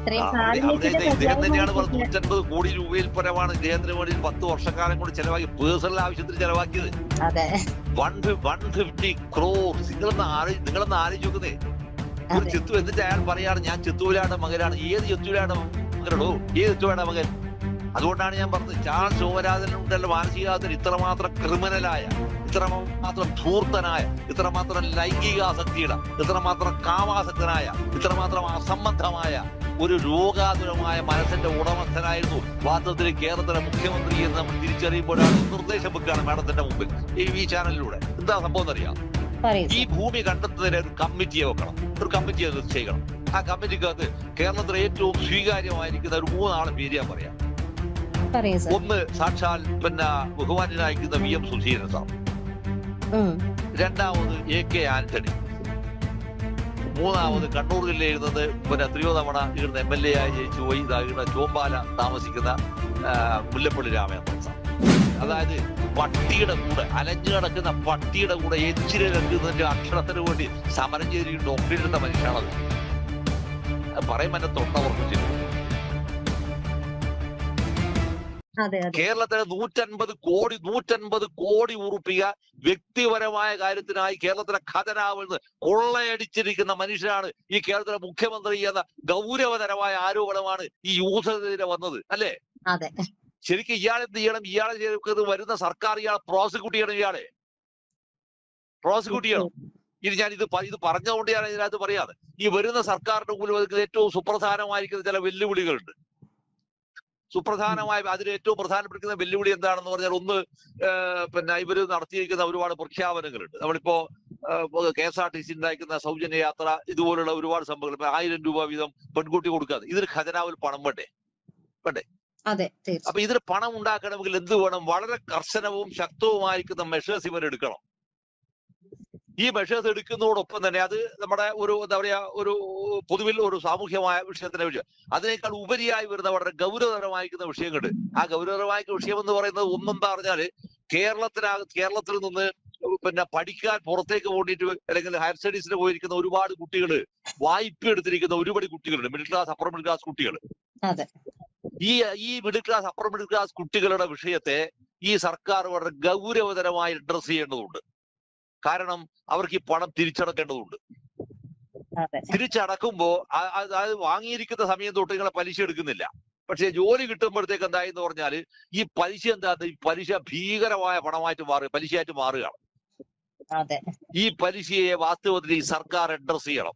ഇദ്ദേഹം തന്നെയാണ് 150 കോടി രൂപയിൽ പരമാണ് ഇദ്ദേഹത്തിന് വേണ്ടി 10 വർഷക്കാലം കൊണ്ട് ചെലവാക്കി, പേഴ്സണൽ ആവശ്യത്തിന് ചെലവാക്കിയത്. 150 crores. നിങ്ങളൊന്ന് ആലോചിച്ച് നോക്കുന്നേ. ഒരു ചിത്തു എന്നിട്ട് അയാൾ പറയാണ് ഞാൻ ചിത്തൂരാണ് മകനാണ്. ഏത് ചിത്തൂരാണ് മകനോ? ഏത് ചിത്തൂരാണ് മകൻ? അതുകൊണ്ടാണ് ഞാൻ പറഞ്ഞത്, ചാൾസ് ഓവരാജനുണ്ടല്ലോ മാനസികാതന് ഇത്രമാത്രം ക്രിമിനലായ, ഇത്രമാത്രം ധൂർത്തനായ, ഇത്രമാത്രം ലൈംഗികാസക്തിയുടെ, ഇത്രമാത്രം കാമാസക്തനായ, ഇത്രമാത്രം അസംബന്ധമായ ഒരു രോഗാതുരമായ മനസ്സിന്റെ ഉടമസ്ഥനായിരുന്നു വാസ്തവത്തിൽ കേരളത്തിലെ മുഖ്യമന്ത്രി എന്ന് നമ്മൾ തിരിച്ചറിയുമ്പോഴാണ് നിർദ്ദേശം വെക്കുകയാണ് മാഡത്തിന്റെ മുമ്പിൽ ഈ ചാനലിലൂടെ. എന്താ സംഭവം എന്നറിയാം? ഈ ഭൂമി കണ്ടെത്തുന്നതിന് ഒരു കമ്മിറ്റിയെ വെക്കണം, ഒരു കമ്മിറ്റിയെ നിശ്ചയിക്കണം. ആ കമ്മിറ്റിക്കകത്ത് കേരളത്തിലെ ഏറ്റവും സ്വീകാര്യമായിരിക്കുന്ന ഒരു 3 ആളെ പേര് ഞാൻ പറയാം. ഒന്ന് സാക്ഷാൽ ബഹുമാനായിരിക്കുന്ന VM സുധീരൻ സാർ, രണ്ടാമത് AK ആന്റണി, മൂന്നാമത് കണ്ണൂർ ജില്ലയിൽ നിന്ന് 3 തവണ ഇവിടുന്ന് MLA ആയി ജയിച്ചു പോയി ചോമ്പാല താമസിക്കുന്ന മുല്ലപ്പള്ളി രാമചന്ദ്രൻ സാർ. അതായത് പട്ടിയുടെ കൂടെ അലഞ്ഞു കിടക്കുന്ന പട്ടിയുടെ കൂടെ എച്ചിരി വെക്കുന്നതിന്റെ അക്ഷരത്തിന് വേണ്ടി സമരം ചെയ്ത് ഡോക്ടറെടുത്ത മനുഷ്യനാണത്. പറയുമ്പോൾ എന്നെ തൊണ്ടവർക്കും കേരളത്തിലെ 150 കോടി ഉറുപ്പിക വ്യക്തിപരമായ കാര്യത്തിനായി കേരളത്തിലെ ഖജനാവിൽ നിന്ന് കൊള്ളയടിച്ചിരിക്കുന്ന മനുഷ്യനാണ് ഈ കേരളത്തിലെ മുഖ്യമന്ത്രി എന്ന ഗൗരവതരമായ ആരോപണമാണ് ഈ യൂസഫിനെതിരെ വന്നത്, അല്ലേ? ശരിക്കും ഇയാളെന്ത് ചെയ്യണം? ഇയാളെ വരുന്ന സർക്കാർ ഇയാളെ പ്രോസിക്യൂട്ട് ചെയ്യണം, ഇയാളെ പ്രോസിക്യൂട്ട് ചെയ്യണം. ഇനി ഞാൻ ഇത് പറഞ്ഞുകൊണ്ട് ഞാൻ ഇതിനകത്ത് പറയാതെ, ഈ വരുന്ന സർക്കാരിന്റെ മുന്നിൽ ഏറ്റവും സുപ്രധാനമായിരിക്കുന്ന ചില വെല്ലുവിളികളുണ്ട്. സുപ്രധാനമായ അതിൽ ഏറ്റവും പ്രധാനപ്പെടുന്ന വെല്ലുവിളി എന്താണെന്ന് പറഞ്ഞാൽ, ഒന്ന് ഇവര് നടത്തിയിരിക്കുന്ന ഒരുപാട് പ്രഖ്യാപനങ്ങളുണ്ട്. നമ്മളിപ്പോ KSRTC ഉണ്ടായിരിക്കുന്ന സൗജന്യ യാത്ര, ഇതുപോലുള്ള ഒരുപാട് സംഭവങ്ങൾ, 1000 രൂപ വീതം പെൺകുട്ടി കൊടുക്കാതെ, ഇതിന് ഖജനാവിൽ പണം വേണ്ടേ? അപ്പൊ ഇതിന് പണം ഉണ്ടാക്കണമെങ്കിൽ എന്ത് വേണം? വളരെ കർശനവും ശക്തവുമായിരിക്കുന്ന മെഷേഴ്സ് ഇവരെടുക്കണം. ഈ മെഷേഴ്സ് എടുക്കുന്നതോടൊപ്പം തന്നെ അത് നമ്മുടെ എന്താ പറയാ, പൊതുവിൽ ഒരു സാമൂഹ്യമായ വിഷയത്തിന്റെ വിഷയം, അതിനേക്കാൾ ഉപരിയായി വരുന്ന വളരെ ഗൗരവതരമായിരിക്കുന്ന വിഷയങ്ങളുണ്ട്. ആ ഗൗരവതരമായിരിക്കുന്ന വിഷയം എന്ന് പറയുന്നത് ഒന്നെന്താ പറഞ്ഞാല്, കേരളത്തിൽ നിന്ന് പഠിക്കാൻ പുറത്തേക്ക് പോയിട്ട് അല്ലെങ്കിൽ ഹയർ സ്റ്റഡീസിന് പോയിരിക്കുന്ന ഒരുപാട് കുട്ടികൾ, വായ്പ എടുത്തിരിക്കുന്ന ഒരുപാട് കുട്ടികളുണ്ട്, middle class upper middle class കുട്ടികൾ. ഈ middle class upper middle class കുട്ടികളുടെ വിഷയത്തെ ഈ സർക്കാർ വളരെ ഗൗരവതരമായി അഡ്രസ് ചെയ്യേണ്ടതുണ്ട്. കാരണം അവർക്ക് ഈ പണം തിരിച്ചടക്കേണ്ടതുണ്ട്. തിരിച്ചടക്കുമ്പോ അതായത് വാങ്ങിയിരിക്കുന്ന സമയം തൊട്ട് നിങ്ങളെ പലിശ എടുക്കുന്നില്ല. പക്ഷെ ജോലി കിട്ടുമ്പോഴത്തേക്ക് എന്തായെന്ന് പറഞ്ഞാല് ഈ പലിശ ഈ പലിശ ഭീകരമായ പണമായിട്ട് പലിശയായിട്ട് മാറുകയാണ്. ഈ പലിശയെ വാസ്തവത്തിൽ ഈ സർക്കാർ അഡ്രസ് ചെയ്യണം.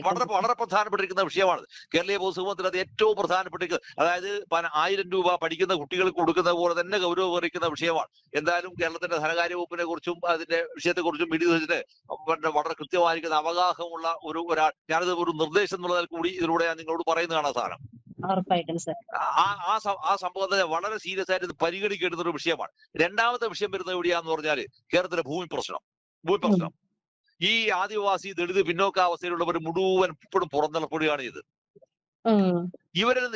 വളരെ പ്രധാനപ്പെട്ടിരിക്കുന്ന വിഷയമാണ്. കേരളീയ പൊതുസമൂഹത്തിൽ അത് ഏറ്റവും പ്രധാനപ്പെട്ടിരിക്കുന്നത്. അതായത് 1000 രൂപ പഠിക്കുന്ന കുട്ടികൾക്ക് കൊടുക്കുന്ന പോലെ തന്നെ ഗൗരവമേറിയിരിക്കുന്ന വിഷയമാണ്. എന്തായാലും കേരളത്തിന്റെ ധനകാര്യ വകുപ്പിനെ കുറിച്ചും അതിന്റെ വിഷയത്തെക്കുറിച്ചും വിഡിയോസിന് വളരെ കൃത്യമായിരിക്കുന്ന അവഗാഹമുള്ള ഒരാൾ, ഞാനത് ഒരു നിർദ്ദേശം എന്നുള്ളതിൽ കൂടി ഇതിലൂടെ ഞാൻ നിങ്ങളോട് പറയുന്നതാണ്. സാധനം ആ സംഭവത്തെ വളരെ സീരിയസ് ആയിട്ട് പരിഗണിക്കേണ്ടുന്ന ഒരു വിഷയമാണ്. രണ്ടാമത്തെ വിഷയം വരുന്നത് എവിടെയാന്ന് പറഞ്ഞാല് ഭൂമി പ്രശ്നം. ഈ ആദിവാസി ദളിത് പിന്നോക്കാവസ്ഥയിലുള്ളവർ മുഴുവൻ ഇപ്പോഴും പുറന്തള്ളപ്പെടുകയാണ് ചെയ്തത്.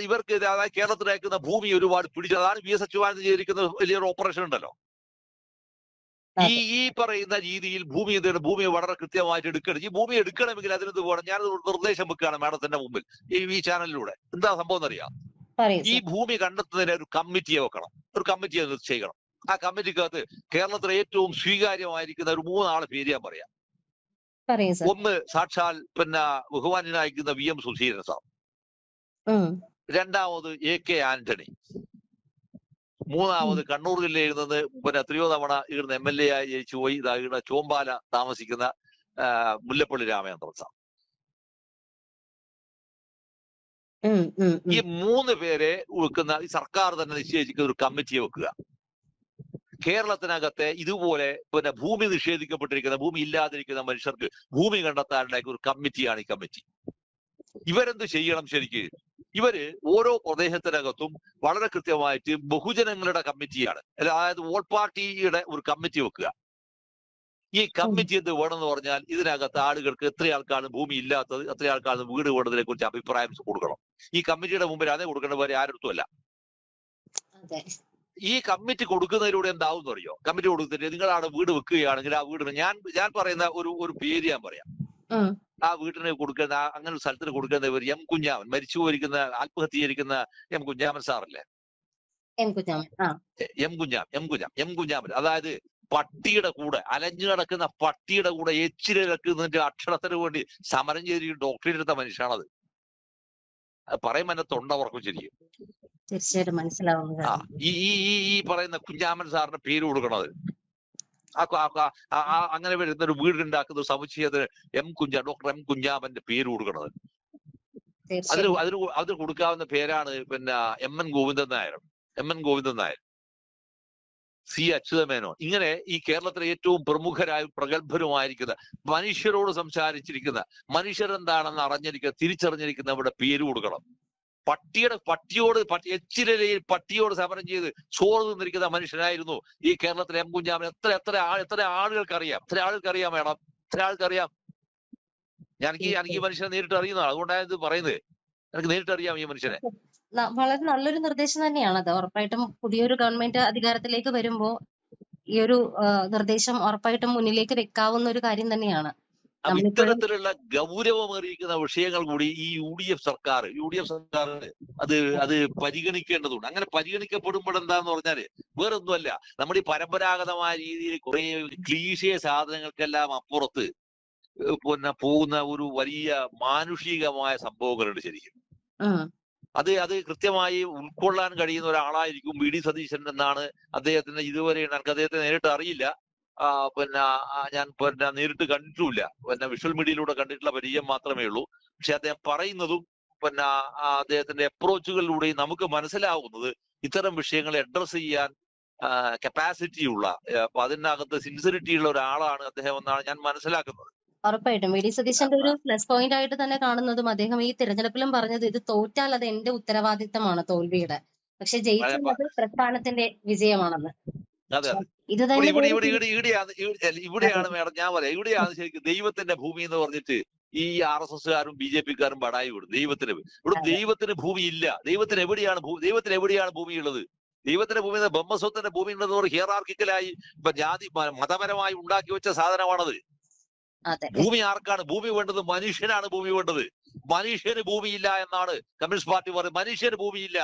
ഇവർക്ക് അതായത് കേരളത്തിൽ അയക്കുന്ന ഭൂമി ഒരുപാട് പിടിച്ചു. അതാണ് VS അച്യുതാനന്ദൻ ചെയ്തിരിക്കുന്ന വലിയൊരു ഓപ്പറേഷൻ ഉണ്ടല്ലോ. ഈ പറയുന്ന രീതിയിൽ ഭൂമി വളരെ കൃത്യമായിട്ട് എടുക്കണം. ഈ ഭൂമി എടുക്കണമെങ്കിൽ അതിനെന്ത് വേണം? ഞാനത് നിർദ്ദേശം വെക്കുകയാണ് മാഡത്തിന്റെ മുമ്പിൽ ഈ ചാനലിലൂടെ. എന്താ സംഭവം എന്നറിയാം? ഈ ഭൂമി കണ്ടെത്തുന്നതിന് ഒരു കമ്മിറ്റിയെ വെക്കണം, ഒരു കമ്മിറ്റിയെ നിശ്ചയിക്കണം. ആ കമ്മിറ്റിക്കകത്ത് കേരളത്തിലെ ഏറ്റവും സ്വീകാര്യമായിരിക്കുന്ന ഒരു 3 ആളെ പേര് ഞാൻ പറയാം. ഒന്ന് സാക്ഷാൽ ബഹുമാനായിരിക്കുന്ന VM സുധീരൻ സാർ, രണ്ടാമത് AK ആന്റണി, മൂന്നാമത് കണ്ണൂർ ജില്ലയിൽ നിന്ന് 3 തവണ ഇവിടുന്ന് MLA ആയി ജയിച്ചു പോയി ചോമ്പാല താമസിക്കുന്ന മുല്ലപ്പള്ളി രാമചന്ദ്രൻ സാർ. ഈ 3 പേരെ വെക്കുന്ന ഈ സർക്കാർ തന്നെ നിശ്ചയിച്ചിരിക്കുന്ന ഒരു കമ്മിറ്റിയെ വെക്കുക. കേരളത്തിനകത്തെ ഇതുപോലെ ഭൂമി നിഷേധിക്കപ്പെട്ടിരിക്കുന്ന, ഭൂമി ഇല്ലാതിരിക്കുന്ന മനുഷ്യർക്ക് ഭൂമി കണ്ടെത്താനുണ്ടായ ഒരു കമ്മിറ്റിയാണ് ഈ കമ്മിറ്റി. ഇവരെന്ത് ചെയ്യണം? ശരിക്ക് ഇവര് ഓരോ പ്രദേശത്തിനകത്തും വളരെ കൃത്യമായിട്ട് ബഹുജനങ്ങളുടെ കമ്മിറ്റിയാണ്, അതായത് വോൾ പാർട്ടിയുടെ ഒരു കമ്മിറ്റി വെക്കുക. ഈ കമ്മിറ്റി എന്ത് വേണമെന്ന് പറഞ്ഞാൽ, ഇതിനകത്ത് ആളുകൾക്ക് എത്ര ആൾക്കാണ് ഭൂമി ഇല്ലാത്തത്, എത്ര ആൾക്കാണ് വീട് വേണ്ടതിനെ കുറിച്ച് അഭിപ്രായം കൊടുക്കണം. ഈ കമ്മിറ്റിയുടെ മുമ്പിൽ അതേ കൊടുക്കേണ്ട വരെ ആരടുത്തുമല്ല. ഈ കമ്മിറ്റി കൊടുക്കുന്നതിലൂടെ എന്താവും അറിയോ? കമ്മിറ്റി കൊടുത്തിട്ട് നിങ്ങളാണ് വീട് വെക്കുകയാണെങ്കിൽ ആ വീടിന് ഞാൻ പറയുന്ന ഒരു പേര് ഞാൻ പറയാം. ആ വീട്ടിന് കൊടുക്കുന്ന അങ്ങനെ ഒരു സ്ഥലത്തിന് കൊടുക്കുന്ന ഒരു എം കുഞ്ഞാമൻ, മരിച്ചു പോയിരിക്കുന്ന ആത്മഹത്യ ചെയ്തിരിക്കുന്ന എം കുഞ്ഞാമൻ സാറല്ലേ, എം കുഞ്ഞാമൻ. എം കുഞ്ഞാമൻ. അതായത് പട്ടിയുടെ കൂടെ അലഞ്ഞു കിടക്കുന്ന പട്ടിയുടെ കൂടെ എച്ചിലിറക്കുന്നതിന്റെ അക്ഷരത്തിന് വേണ്ടി സമരം ചെയ്തിരിക്കുന്ന ഡോക്ടറേറ്റ് എടുത്ത മനുഷ്യനാണത്. അത് പറയുമ്പോൾ എന്നെ തൊണ്ട ഉറക്കും ശരിക്കും. തീർച്ചയായിട്ടും മനസ്സിലാവുന്നു. ഈ പറയുന്ന കുഞ്ഞാമൻ സാറിന്റെ പേര് കൊടുക്കണത് അങ്ങനെ വരുന്ന ഒരു വീടുണ്ടാക്കുന്ന സമുച്ചയത്തിന് ഡോക്ടർ എം കുഞ്ഞാമന്റെ പേര് കൊടുക്കണത്. അതിന് കൊടുക്കാവുന്ന പേരാണ് പിന്നെ M N Govindan Nair, C Achutha Menon. ഇങ്ങനെ ഈ കേരളത്തിലെ ഏറ്റവും പ്രമുഖരായ പ്രഗത്ഭരുമായിരിക്കുന്ന മനുഷ്യരോട് സംസാരിച്ചിരിക്കുന്ന, മനുഷ്യരെന്താണെന്ന് അറിഞ്ഞിരിക്കുന്ന, തിരിച്ചറിഞ്ഞിരിക്കുന്നവരുടെ പേര് കൊടുക്കണം. എച്ചിലയിൽ പട്ടിയോട് സമരം ചെയ്ത് ചോറ് തിന്നിരിക്കുന്ന മനുഷ്യനായിരുന്നു ഈ കേരളത്തിലെ എം കുഞ്ഞാമൻ. എത്ര ആളുകൾക്കറിയാം വേണം, എത്ര ആൾക്കറിയാം. എനിക്ക് ഈ മനുഷ്യനെ നേരിട്ട് അറിയുന്നതാണ്, അതുകൊണ്ടാണ് ഇത് പറയുന്നത്. എനിക്ക് നേരിട്ട് അറിയാം ഈ മനുഷ്യനെ. വളരെ നല്ലൊരു നിർദ്ദേശം തന്നെയാണ് അത്. ഉറപ്പായിട്ടും പുതിയൊരു ഗവൺമെന്റ് അധികാരത്തിലേക്ക് വരുമ്പോ ഈ ഒരു നിർദ്ദേശം ഉറപ്പായിട്ടും മുന്നിലേക്ക് വെക്കാവുന്ന ഒരു കാര്യം തന്നെയാണ്. ഇത്തരത്തിലുള്ള ഗൗരവമേറിയിക്കുന്ന വിഷയങ്ങൾ കൂടി ഈ യു ഡി എഫ് സർക്കാർ അത് പരിഗണിക്കേണ്ടതുണ്ട്. അങ്ങനെ പരിഗണിക്കപ്പെടുമ്പോൾ എന്താന്ന് പറഞ്ഞാല് വേറൊന്നുമല്ല, നമ്മുടെ ഈ പരമ്പരാഗതമായ രീതിയിൽ കുറെ ക്ലീശേ സാധനങ്ങൾക്കെല്ലാം അപ്പുറത്ത് പിന്നെ പോകുന്ന ഒരു വലിയ മാനുഷികമായ സംഭവങ്ങളുണ്ട് ശരിക്കും. അത് കൃത്യമായി ഉൾക്കൊള്ളാൻ കഴിയുന്ന ഒരാളായിരിക്കും വി ഡി സതീശൻ എന്നാണ് അദ്ദേഹത്തിന് ഇതുവരെ, എനിക്ക് അദ്ദേഹത്തെ നേരിട്ട് അറിയില്ല, ഞാൻ നേരിട്ട് കണ്ടിട്ടുമില്ല, വിഷ്വൽ മീഡിയയിലൂടെ കണ്ടിട്ടുള്ള പരിചയം മാത്രമേ ഉള്ളൂ. പക്ഷെ അദ്ദേഹം പറയുന്നതും അദ്ദേഹത്തിന്റെ അപ്രോച്ചുകളിലൂടെയും നമുക്ക് മനസ്സിലാവുന്നത് ഇത്തരം വിഷയങ്ങളെ അഡ്രസ് ചെയ്യാൻ കപ്പാസിറ്റി ഉള്ള, അതിനകത്ത് സിൻസിറിറ്റി ഉള്ള ഒരാളാണ് അദ്ദേഹം എന്നാണ് ഞാൻ മനസ്സിലാക്കുന്നത്. ഉറപ്പായിട്ടും വി ഡി സതീശന്റെ ഒരു പ്ലസ് പോയിന്റ് ആയിട്ട് തന്നെ കാണുന്നതും അദ്ദേഹം ഈ തിരഞ്ഞെടുപ്പിലും പറഞ്ഞത് ഇത് തോറ്റാൽ അത് എന്റെ ഉത്തരവാദിത്തമാണ് തോൽവിയുടെ, പക്ഷെ ജയിച്ചുള്ളത് പ്രസ്ഥാനത്തിന്റെ വിജയമാണെന്ന്. ഇത് തന്നെ ഇവിടെയാണ് മേഡം ഞാൻ പറയാം, ഇവിടെയാണ് ശരിക്കും ദൈവത്തിന്റെ ഭൂമി എന്ന് പറഞ്ഞിട്ട് ഈ RSSകാരും BJP-കാരും ബടായി വിടും. ദൈവത്തിന് ഭൂമിയില്ല. ദൈവത്തിന് എവിടെയാണ് ഭൂമി ഉള്ളത്? ദൈവത്തിന്റെ ഭൂമി, ബ്രഹ്മസ്വത്തിന്റെ ഭൂമി ഉണ്ടെന്ന് ഹിയറാർക്കിക്കലായി ജാതി മതപരമായി ഉണ്ടാക്കി വെച്ച സാധനമാണത്. ഭൂമി ആർക്കാണ് ഭൂമി വേണ്ടത്? മനുഷ്യനാണ് ഭൂമി വേണ്ടത്. മനുഷ്യന് ഭൂമിയില്ല എന്നാണ് കമ്മ്യൂണിസ്റ്റ് പാർട്ടി പറയുന്നത്. മനുഷ്യന് ഭൂമിയില്ല.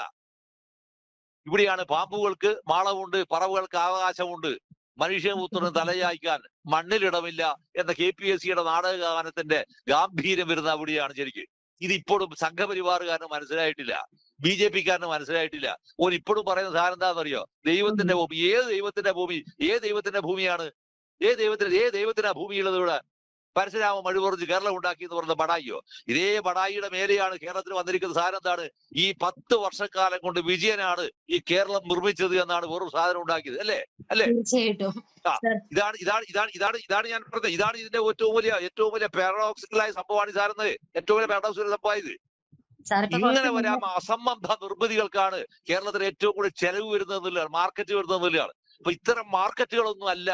ഇവിടെയാണ് പാമ്പുകൾക്ക് മാളമുണ്ട്, പറവുകൾക്ക് ആകാശമുണ്ട്, മനുഷ്യപുത്രന് തലയായിക്കാൻ മണ്ണിലിടമില്ല എന്ന KPSCയുടെ നാടകഗാനത്തിന്റെ ഗാംഭീര്യം വരുന്ന അവിടെയാണ് ശരിക്കും. ഇതിപ്പോഴും സംഘപരിവാറുകാരന് മനസ്സിലായിട്ടില്ല, BJP-കാരന് മനസ്സിലായിട്ടില്ല. ഇപ്പോഴും പറയുന്ന സാധനം എന്താണെന്നറിയോ? ദൈവത്തിന്റെ ഭൂമി. ഏത് ദൈവത്തിന്റെ ഭൂമിയാണ്? ഏത് ദൈവത്തിനാ ഭൂമിയുള്ളത്? ഇവിടെ പരശുരാമ മഴുപറിച്ച് കേരളം ഉണ്ടാക്കി എന്ന് പറയുന്ന ബടായിയോ? ഇതേ ബടായിയുടെ മേലെയാണ് കേരളത്തിൽ വന്നിരിക്കുന്ന സാധനം. എന്താണ്? ഈ 10 വർഷക്കാലം കൊണ്ട് വിജയനാണ് ഈ കേരളം നിർമ്മിച്ചത് എന്നാണ് വെറും സാധനം ഉണ്ടാക്കിയത്. അല്ലേ? ഇതാണ് ഞാൻ പറഞ്ഞത്. ഇതാണ് ഇതിന്റെ ഏറ്റവും വലിയ പാരഡോക്സിക്കലായ സംഭവമാണ് ഈ സാധനം. ഏറ്റവും വലിയ പാരഡോക്സിക്കൽ സംഭവമായത്. ഇങ്ങനെ വരാൻ അസംബന്ധ നിർമ്മിതികൾക്കാണ് കേരളത്തിൽ ഏറ്റവും കൂടുതൽ ചെലവ് വരുന്നതെന്നുള്ളതാണ്, മാർക്കറ്റ് വരുന്നതെന്നുള്ളതാണ്. അപ്പൊ ഇത്തരം മാർക്കറ്റുകളൊന്നും അല്ല.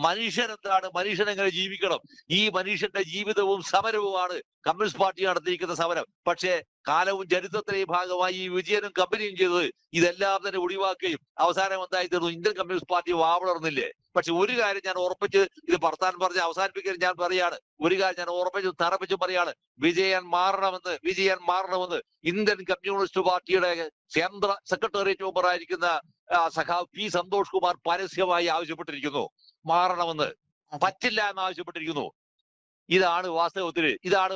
മനുഷ്യനെന്താണ്, മനുഷ്യൻ എങ്ങനെ ജീവിക്കണം, ഈ മനുഷ്യന്റെ ജീവിതവും സമരവുമാണ് കമ്മ്യൂണിസ്റ്റ് പാർട്ടി നടത്തിയിരിക്കുന്ന സമരം. പക്ഷേ കാലവും ചരിത്രത്തിലെയും ഭാഗമായി ഈ വിജയനും കമ്പനിയും ചെയ്തത് ഇതെല്ലാം തന്നെ ഒഴിവാക്കുകയും അവസാനം എന്തായി തീർന്നു? ഇന്ത്യൻ കമ്മ്യൂണിസ്റ്റ് പാർട്ടി വാവളർന്നില്ലേ? പക്ഷെ ഒരു കാര്യം ഞാൻ ഉറപ്പിച്ച്, ഇത് ഭർത്താൻ പറഞ്ഞ് അവസാനിപ്പിക്കാൻ ഞാൻ പറയാണ്, ഒരു കാര്യം ഞാൻ ഉറപ്പിച്ച് തറപ്പിച്ചും പറയാണ്, വിജയൻ മാറണമെന്ന് ഇന്ത്യൻ കമ്മ്യൂണിസ്റ്റ് പാർട്ടിയുടെ കേന്ദ്ര സെക്രട്ടേറിയറ്റ് മെമ്പറായിരിക്കുന്ന സഖാവ് P. സന്തോഷ് കുമാർ പരസ്യമായി ആവശ്യപ്പെട്ടിരിക്കുന്നു. മാറണമെന്ന്, പറ്റില്ല എന്ന് ആവശ്യപ്പെട്ടിരിക്കുന്നു. ഇതാണ്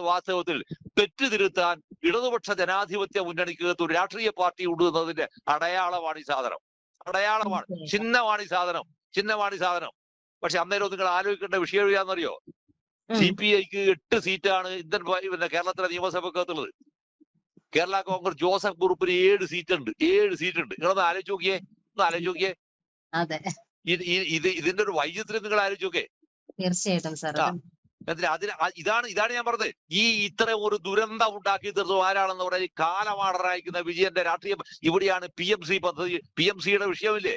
വാസ്തവത്തിൽ തെറ്റ് തിരുത്താൻ ഇടതുപക്ഷ ജനാധിപത്യ മുന്നണിക്കകത്ത് ഒരു രാഷ്ട്രീയ പാർട്ടി ഉണ്ടെന്നതിന്റെ അടയാളമാണ് ഈ സാധനം. ചിഹ്നമാണ് ഈ സാധനം. പക്ഷെ അന്നേരം നിങ്ങൾ ആലോചിക്കേണ്ട വിഷയം എഴുതാന്നറിയോ? CPIക്ക് 8 സീറ്റാണ് കേരളത്തിലെ നിയമസഭക്കകത്തുള്ളത്. കേരള കോൺഗ്രസ് ജോസഫ് ഗ്രൂപ്പിന് 7 സീറ്റുണ്ട്. നിങ്ങളൊന്ന് ആലോചിച്ച് നോക്കിയേ. ഇതിന്റെ ഒരു വൈചിത്രം നിങ്ങൾ ആലോചിച്ച് നോക്കേ. തീർച്ചയായിട്ടും ഇതാണ് ഞാൻ പറഞ്ഞത്. ഇത്തരം ഒരു ദുരന്തം ഉണ്ടാക്കി തീർത്തു ആരാണെന്ന് പറഞ്ഞാൽ കാലമാടനായിരിക്കുന്ന വിജയന്റെ രാഷ്ട്രീയം. ഇവിടെയാണ് PMC പദ്ധതി, PMCയുടെ വിഷയമില്ലേ?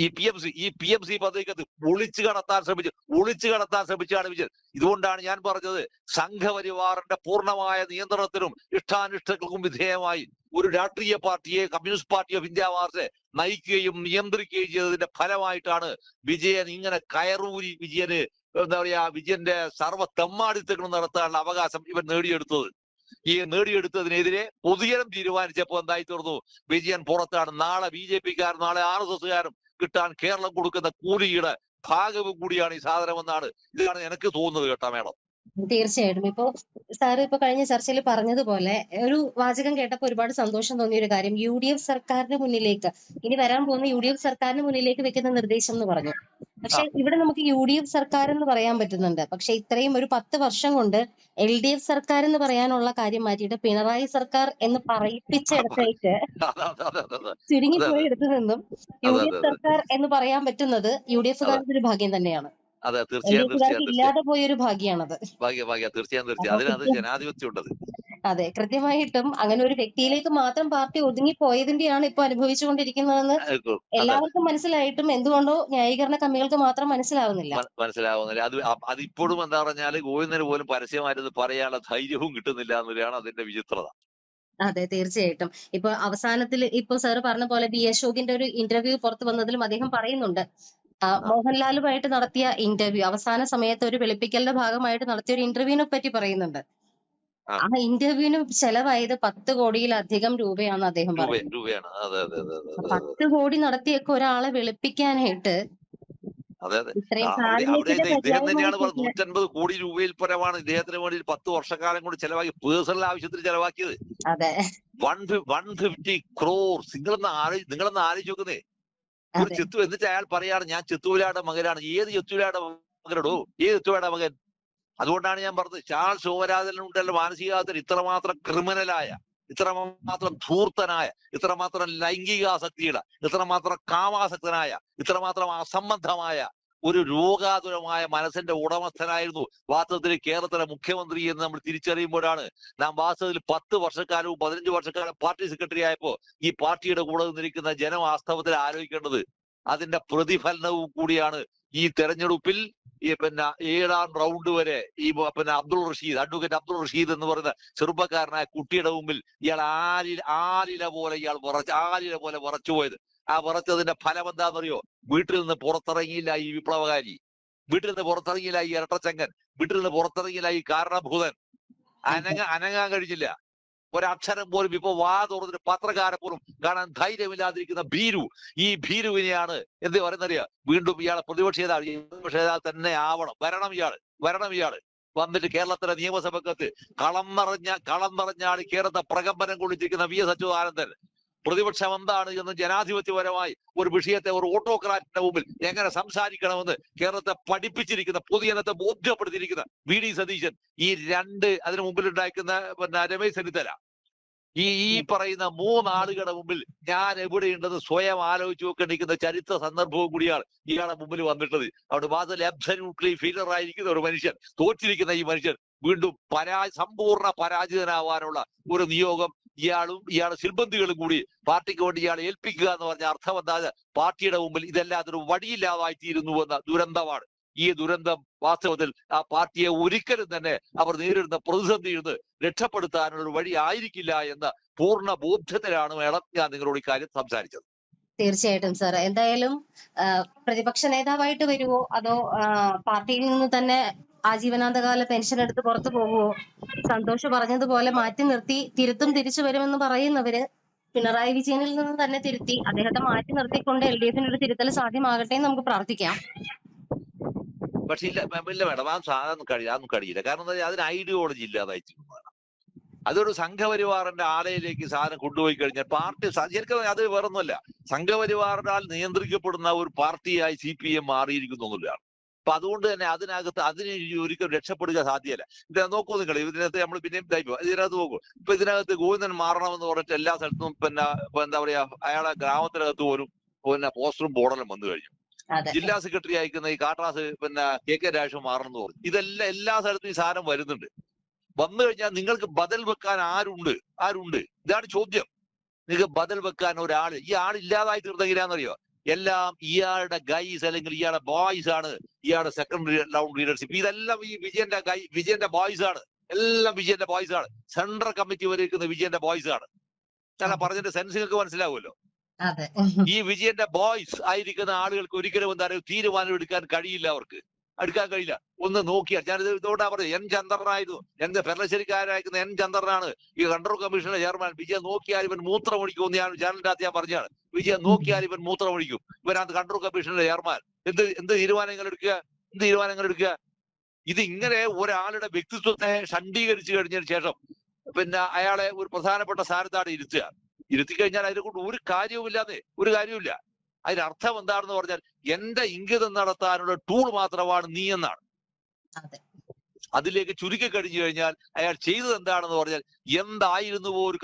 ഈ PMC പദ്ധതിക്കകത്ത് ഒളിച്ചു കടത്താൻ ശ്രമിച്ചാണ് വിജയൻ. ഇതുകൊണ്ടാണ് ഞാൻ പറഞ്ഞത്, സംഘപരിവാറിന്റെ പൂർണ്ണമായ നിയന്ത്രണത്തിനും ഇഷ്ടാനിഷ്ടങ്ങൾക്കും വിധേയമായി ഒരു രാഷ്ട്രീയ പാർട്ടിയെ, communist party of India March നയിക്കുകയും നിയന്ത്രിക്കുകയും ചെയ്തതിന്റെ ഫലമായിട്ടാണ് വിജയൻ ഇങ്ങനെ കയറൂരി വിജയന് എന്താ പറയാ വിജയന്റെ സർവ്വ തെമ്മാടിത്തങ്ങളും നടത്താനുള്ള അവകാശം ഇവൻ നേടിയെടുത്തത്. ഈ നേടിയെടുത്തതിനെതിരെ പൊതുജനം തീരുമാനിച്ചപ്പോ എന്തായി തീർന്നു? വിജയൻ പുറത്താണ്. നാളെ BJP-ക്കാരും നാളെ RSS-കാരും കിട്ടാൻ കേരളം കൊടുക്കുന്ന കൂലിയുടെ ഭാഗവും കൂടിയാണ് ഈ സാധനമെന്നാണ് ഇതാണ് എനിക്ക് തോന്നുന്നത് കേട്ടോ മേഡം. തീർച്ചയായിട്ടും. ഇപ്പോ സാറ് ഇപ്പൊ കഴിഞ്ഞ ചർച്ചയിൽ പറഞ്ഞതുപോലെ ഒരു വാചകം കേട്ടപ്പോൾ ഒരുപാട് സന്തോഷം തോന്നിയ ഒരു കാര്യം, UDF സർക്കാരിന് മുന്നിലേക്ക്, ഇനി വരാൻ പോകുന്ന UDF സർക്കാരിന് മുന്നിലേക്ക് വെക്കുന്ന നിർദ്ദേശം എന്ന് പറഞ്ഞു. പക്ഷെ ഇവിടെ നമുക്ക് UDF സർക്കാർ എന്ന് പറയാൻ പറ്റുന്നുണ്ട്. പക്ഷെ ഇത്രയും ഒരു 10 വർഷം കൊണ്ട് LDF സർക്കാർ എന്ന് പറയാനുള്ള കാര്യം മാറ്റിയിട്ട് പിണറായി സർക്കാർ എന്ന് പറയിപ്പിച്ച ഇടത്തേക്ക് ചുരുങ്ങിപ്പോയ ഇടത്തു നിന്നും UDF സർക്കാർ എന്ന് പറയാൻ പറ്റുന്നത് UDF-കാരുടെ ഒരു ഭാഗ്യം തന്നെയാണ്. അതെ, തീർച്ചയായും ഇല്ലാതെ പോയൊരു ഭാഗ്യാണത്. തീർച്ചയായും അതിനകത്ത് ജനാധിപത്യം ഉണ്ടത്. അതെ, കൃത്യമായിട്ടും അങ്ങനെ ഒരു വ്യക്തിയിലേക്ക് മാത്രം പാർട്ടി ഒതുങ്ങി പോയതിന്റെയാണ് ഇപ്പൊ അനുഭവിച്ചുകൊണ്ടിരിക്കുന്നതെന്ന് എല്ലാവർക്കും മനസ്സിലായിട്ടും എന്തുകൊണ്ടോ ന്യായീകരണ കമ്മികൾക്ക് മാത്രം മനസ്സിലാവുന്നില്ല. അതിപ്പോഴും എന്താ പറഞ്ഞാല് ഗോവിന്ദന് പോലും പരസ്യമായിട്ട് പറയാനുള്ള ധൈര്യവും കിട്ടുന്നില്ല എന്നുള്ളതാണ് അതിന്റെ വിചിത്രത. അതെ, തീർച്ചയായിട്ടും. ഇപ്പൊ അവസാനത്തിൽ ഇപ്പൊ സാറ് പറഞ്ഞ പോലെ B അശോകിന്റെ ഒരു ഇന്റർവ്യൂ പുറത്തു വന്നതിലും അദ്ദേഹം പറയുന്നുണ്ട്, മോഹൻലാലുമായിട്ട് നടത്തിയ ഇന്റർവ്യൂ അവസാന സമയത്ത് ഒരു വെളുപ്പിക്കലിന്റെ ഭാഗമായിട്ട് നടത്തിയ ഒരു ഇന്റർവ്യൂവിനെ പറ്റി പറയുന്നുണ്ട്. ആ ഇന്റർവ്യൂവിന് ചെലവായത് 10 കോടിയിലധികം രൂപയാണെന്ന് അദ്ദേഹം പറയുന്നു. 10 കോടി നടത്തിയൊക്കെ ഒരാളെ വെളുപ്പിക്കാനായിട്ട് ഇദ്ദേഹം തന്നെയാണ് പറഞ്ഞത് 150 കോടി രൂപയിൽ പരമാണ് ഇദ്ദേഹത്തിന് വേണ്ടി 10 വർഷക്കാലം കൊണ്ട് ചെലവാക്കി, പേഴ്സണൽ ആവശ്യത്തിന് ചെലവാക്കിയത്. 150 crores. നിങ്ങളൊന്ന് ആലോചിച്ച് നോക്കുന്നേ. ഒരു ചിത്തു എന്നിട്ട് അയാൾ പറയാണ് ഞാൻ ചിത്തൂലാടെ മകനാണ്. ഏത് ചിത്തൂലാടെ മകനോടോ? ഏത് ചിത്തൂലാടെ മകൻ? അതുകൊണ്ടാണ് ഞാൻ പറഞ്ഞത്, ചാൾസ് സോമരാജനുണ്ടല്ലോ മാനസികാവസ്ഥയിൽ ഇത്രമാത്രം ക്രിമിനലായ, ഇത്രമാത്രം ധൂർത്തനായ, ഇത്രമാത്രം ലൈംഗികാസക്തിയുടെ, ഇത്രമാത്രം കാമാസക്തനായ, ഇത്രമാത്രം അസംബന്ധമായ ഒരു രോഗാതുരമായ മനസ്സിന്റെ ഉടമസ്ഥനായിരുന്നു വാസ്തവത്തിൽ കേരളത്തിലെ മുഖ്യമന്ത്രി എന്ന് നമ്മൾ തിരിച്ചറിയുമ്പോഴാണ് നാം വാസ്തവത്തിൽ 10 വർഷക്കാലവും 15 വർഷക്കാലം പാർട്ടി സെക്രട്ടറി ആയപ്പോ ഈ പാർട്ടിയുടെ കൂടെ നിന്നിരിക്കുന്ന ജനം വാസ്തവത്തിൽ ആലോചിക്കേണ്ടത് അതിന്റെ പ്രതിഫലനവും കൂടിയാണ്. ഈ തെരഞ്ഞെടുപ്പിൽ ഈ 7ാം റൗണ്ട് വരെ ഈ അഡ്വക്കേറ്റ് അബ്ദുൾ റഷീദ് എന്ന് പറയുന്ന ചെറുപ്പക്കാരനായ കുട്ടിയുടെ മുമ്പിൽ ഇയാൾ ആലില പോലെ വിറച്ചുപോയത്. ആ വിറച്ചതിന്റെ ഫലം എന്താണെന്നറിയോ? വീട്ടിൽ നിന്ന് പുറത്തിറങ്ങിയില്ല ഈ വിപ്ലവകാരി, വീട്ടിൽ നിന്ന് പുറത്തിറങ്ങിയില്ല ഈ ഇരട്ടച്ചങ്കൻ, വീട്ടിൽ നിന്ന് പുറത്തിറങ്ങിയില്ല ഈ കാരണഭൂതൻ. അനങ്ങാൻ കഴിഞ്ഞില്ല ഒരക്ഷരം പോലും. ഇപ്പൊ വാ തുറന്നിട്ട് പത്രക്കാരെ പോലും കാണാൻ ധൈര്യമില്ലാതിരിക്കുന്ന ഭീരു, ഈ ഭീരുവിനെയാണ് എന്ത് പറയുന്നറിയാ? വീണ്ടും ഇയാളെ പ്രതിപക്ഷ നേതാവ് തന്നെ ആവണം. വരണം ഇയാള് വന്നിട്ട് കേരളത്തിലെ നിയമസഭക്കത്ത് കളം നിറഞ്ഞാണ് കേരളത്തെ പ്രകമ്പനം കൊള്ളിച്ചിരിക്കുന്ന VS അച്യുതാനന്ദൻ പ്രതിപക്ഷം എന്താണ് എന്ന് ജനാധിപത്യപരമായി ഒരു വിഷയത്തെ ഒരു ഓട്ടോക്രാറ്റിന്റെ മുമ്പിൽ എങ്ങനെ സംസാരിക്കണമെന്ന് കേരളത്തെ പഠിപ്പിച്ചിരിക്കുന്ന, പൊതുജനത്തെ ബോധ്യപ്പെടുത്തിയിരിക്കുന്ന VD സതീശൻ, ഈ അതിന് മുമ്പിലുണ്ടായിരിക്കുന്ന രമേശ് ചെന്നിത്തല, ഈ പറയുന്ന 3 ആളുകളുടെ മുമ്പിൽ ഞാൻ എവിടെയുണ്ടെന്ന് സ്വയം ആലോചിച്ച് നോക്കേണ്ടിരിക്കുന്ന ചരിത്ര സന്ദർഭവും കൂടിയാണ് ഇയാളെ മുമ്പിൽ വന്നിട്ടത്. അവിടെ വാതിൽ അബ്സല്യൂട്ട്ലി ഫെയിലർ ആയിരിക്കുന്ന ഒരു മനുഷ്യൻ, തോറ്റിരിക്കുന്ന ഈ മനുഷ്യൻ വീണ്ടും സമ്പൂർണ്ണ പരാജിതനാവാനുള്ള ഒരു നിയോഗം ഇയാളുടെ സിൽബന്ധികളും കൂടി പാർട്ടിക്ക് വേണ്ടി ഇയാളെ ഏൽപ്പിക്കുക എന്ന് പറഞ്ഞ അർത്ഥം എന്താ? പാർട്ടിയുടെ മുമ്പിൽ ഇതെല്ലാതൊരു വടിയില്ലാതായിത്തീരുന്നു എന്ന ദുരന്തമാണ്. ഈ ദുരന്തം വാസ്തവത്തിൽ ആ പാർട്ടിയെ ഒരിക്കലും തന്നെ അവർ നേരിടുന്ന പ്രതിസന്ധിയിൽ നിന്ന് രക്ഷപ്പെടുത്താനുള്ള ഒരു വഴി ആയിരിക്കില്ല എന്ന പൂർണ്ണ ബോധ്യത്തിലാണ് മേഡം ഞാൻ നിങ്ങളോട് ഇക്കാര്യം സംസാരിച്ചത്. തീർച്ചയായിട്ടും സാർ, എന്തായാലും പ്രതിപക്ഷ നേതാവായിട്ട് വരുവോ അതോ പാർട്ടിയിൽ നിന്ന് തന്നെ ആജീവനാന്തകാല പെൻഷൻ എടുത്ത് പുറത്തു പോകുവോ? സന്തോഷ് പറഞ്ഞതുപോലെ മാറ്റി നിർത്തി തിരുത്തും തിരിച്ചു വരുമെന്ന് പറയുന്നവര് പിണറായി വിജയനിൽ നിന്ന് തന്നെ തിരുത്തി അദ്ദേഹത്തെ മാറ്റി നിർത്തിക്കൊണ്ട് LDF-ന് ഒരു തിരുത്തൽ സാധ്യമാകട്ടെ എന്ന് നമുക്ക് പ്രാർത്ഥിക്കാം. പക്ഷെ ഇല്ല മേഡം, ആ സാധനം കഴിയില്ല. കാരണം അതിന് ഐഡിയോളജി ഇല്ലാതായിരിക്കുന്നതാണ്. അതൊരു സംഘപരിവാറിന്റെ ആലയിലേക്ക് സാധനം കൊണ്ടുപോയി കഴിഞ്ഞാൽ പാർട്ടി ശരിക്കും അത് വേറൊന്നുമല്ല, സംഘപരിവാറിനാൽ നിയന്ത്രിക്കപ്പെടുന്ന ഒരു പാർട്ടിയായി CPM മാറിയിരിക്കുന്നൊന്നുമില്ല. അപ്പൊ അതുകൊണ്ട് തന്നെ അതിന് ഒരിക്കലും രക്ഷപ്പെടുക സാധ്യമല്ല. ഇത് നോക്കൂ നിങ്ങൾ, ഇതിനകത്ത് നമ്മൾ പിന്നെയും ഇതിനകത്ത് നോക്കൂ. ഇപ്പൊ ഇതിനകത്ത് ഗോവിന്ദൻ മാറണമെന്ന് പറഞ്ഞിട്ട് എല്ലാ സ്ഥലത്തും എന്താ പറയാ അയാളെ ഗ്രാമത്തിനകത്ത് പോലും പോസ്റ്ററും ബോർഡെല്ലാം വന്നു കഴിഞ്ഞു. ജില്ലാ സെക്രട്ടറി അയക്കുന്ന ഈ കാട്രാസ് KK രാജു മാറണം എന്ന് പറഞ്ഞു. ഇതെല്ലാം എല്ലാ സ്ഥലത്തും ഈ സാധനം വരുന്നുണ്ട്. വന്നു കഴിഞ്ഞാൽ നിങ്ങൾക്ക് ബദൽ വെക്കാൻ ആരുണ്ട്? ഇതാണ് ചോദ്യം. നിങ്ങൾക്ക് ബദൽ വെക്കാൻ ഒരാള്, ഈ ആളില്ലാതായി തീർന്നെങ്കിലാന്നറിയോ? എല്ലാം ഇയാളുടെ ഗൈസ് അല്ലെങ്കിൽ ഇയാളുടെ ബോയ്സ് ആണ്, ഇയാളുടെ സെക്കൻഡറി റൗണ്ട് ലീഡർഷിപ്പ്. ഇതെല്ലാം ഈ വിജയന്റെ ബോയ്സ് ആണ്, എല്ലാം വിജയന്റെ ബോയ്സ് ആണ്. സെൻട്രൽ കമ്മിറ്റി വരെ ഇരിക്കുന്ന വിജയന്റെ ബോയ്സ് ആണ്. ഞാൻ പറഞ്ഞതിന്റെ സെൻസ് നിങ്ങൾക്ക് മനസ്സിലാവുമല്ലോ. ഈ വിജയന്റെ ബോയ്സ് ആയിരിക്കുന്ന ആളുകൾക്ക് ഒരിക്കലും എന്താ തീരുമാനം എടുക്കാൻ കഴിയില്ല. എടുക്കാൻ കഴിയില്ല. ഒന്ന് നോക്കിയാൽ ഞാനിത് ഇതോടാ പറഞ്ഞത്. എൻ ചന്ദ്രനായിരുന്നു, എന്റെ പെരളശ്ശേരിക്കാരായിരിക്കുന്ന എൻ ചന്ദ്രനാണ് ഈ കൺട്രോൾ കമ്മീഷന്റെ ചെയർമാൻ. വിജയൻ നോക്കിയാൽ ഇവൻ മൂത്രമൊഴിക്കുമെന്ന് ഞാൻ ചാനലിന്റെ അകത്ത് ഞാൻ പറഞ്ഞാണ്. വിജയൻ നോക്കിയാൽ ഇവൻ മൂത്രമൊഴിക്കും, ഇവനാണ് കൺട്രോൾ കമ്മീഷന്റെ ചെയർമാൻ. എന്ത് തീരുമാനങ്ങൾ എടുക്കുക? ഇത് ഇങ്ങനെ ഒരാളുടെ വ്യക്തിത്വത്തെ ഷണ്ഡീകരിച്ചു കഴിഞ്ഞതിന് ശേഷം പിന്നെ അയാളെ ഒരു പ്രധാനപ്പെട്ട സ്ഥാനത്താണ് ഇരുത്തി കഴിഞ്ഞാൽ അതിനെ കൊണ്ട് ഒരു കാര്യവുമില്ല. അതിനർത്ഥം എന്താണെന്ന് പറഞ്ഞാൽ എന്റെ ഇംഗിതം നടത്താനുള്ള ടൂൾ മാത്രമാണ് നീ എന്നാണ്. അതിലേക്ക് ചുരുക്കി കഴിഞ്ഞു കഴിഞ്ഞാൽ അയാൾ ചെയ്തത് എന്താണെന്ന് പറഞ്ഞാൽ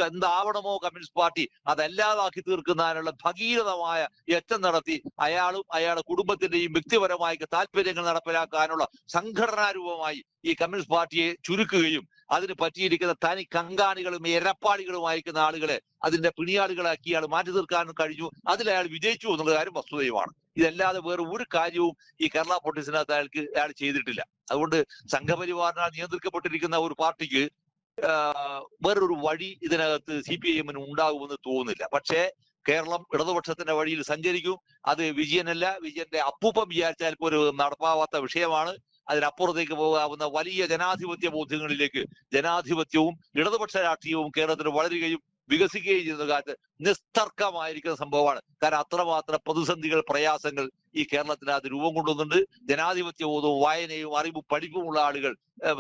എന്താവണമോ കമ്മ്യൂണിസ്റ്റ് പാർട്ടി അതല്ലാതാക്കി തീർക്കുന്നതിനുള്ള ഭഗീരഥമായ യത്നം നടത്തി അയാളും അയാളുടെ കുടുംബത്തിന്റെയും വ്യക്തിപരമായ താല്പര്യങ്ങൾ നടപ്പിലാക്കാനുള്ള സംഘടനാ രൂപമായി ഈ കമ്മ്യൂണിസ്റ്റ് പാർട്ടിയെ ചുരുക്കുകയും അതിന് പറ്റിയിരിക്കുന്ന തനി കങ്കാണികളും എരപ്പാളികളുമായിരിക്കുന്ന ആളുകളെ അതിന്റെ പിണിയാളുകളാക്കി അയാൾ മാറ്റി തീർക്കാനും കഴിഞ്ഞു. അതിൽ അയാൾ വിജയിച്ചു എന്നുള്ള കാര്യം വസ്തുതയുമാണ്. ഇതല്ലാതെ വേറെ ഒരു കാര്യവും ഈ കേരള പൊളിറ്റിക്സിനകത്ത് അയാൾ ചെയ്തിട്ടില്ല. അതുകൊണ്ട് സംഘപരിവാറിനാൽ നിയന്ത്രിക്കപ്പെട്ടിരിക്കുന്ന ഒരു പാർട്ടിക്ക് വേറൊരു വഴി ഇതിനകത്ത് CPIM ഉണ്ടാകുമെന്ന് തോന്നുന്നില്ല. പക്ഷേ കേരളം ഇടതുപക്ഷത്തിന്റെ വഴിയിൽ സഞ്ചരിക്കും. അത് വിജയന്റെ അപ്പൂപ്പം വിചാരിച്ചാൽ പോലും നടപ്പാവാത്ത വിഷയമാണ്. അതിനപ്പുറത്തേക്ക് പോകാവുന്ന വലിയ ജനാധിപത്യ ബോധ്യങ്ങളിലേക്ക് ജനാധിപത്യവും ഇടതുപക്ഷ രാഷ്ട്രീയവും കേരളത്തിൽ വളരുകയും വികസിക്കുകയും ചെയ്യുന്ന കാലത്ത് നിസ്തർക്കമായിരിക്കുന്ന സംഭവമാണ്. കാരണം അത്രമാത്രം പ്രതിസന്ധികൾ, പ്രയാസങ്ങൾ ഈ കേരളത്തിനകത്ത് രൂപം കൊണ്ടുവന്നുണ്ട്. ജനാധിപത്യ ബോധവും വായനയും അറിവും പഠിപ്പുമുള്ള ആളുകൾ,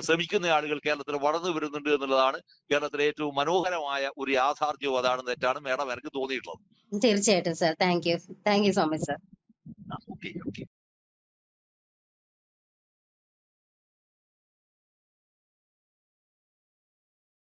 ശ്രമിക്കുന്ന ആളുകൾ കേരളത്തിൽ വളർന്നു വരുന്നുണ്ട് എന്നുള്ളതാണ് കേരളത്തിലെ ഏറ്റവും മനോഹരമായ ഒരു യാഥാർത്ഥ്യവും അതാണെന്ന് തെറ്റാണ് മേഡം എനിക്ക് തോന്നിയിട്ടുള്ളത്. തീർച്ചയായിട്ടും sir. Thank you so much sir. Okay.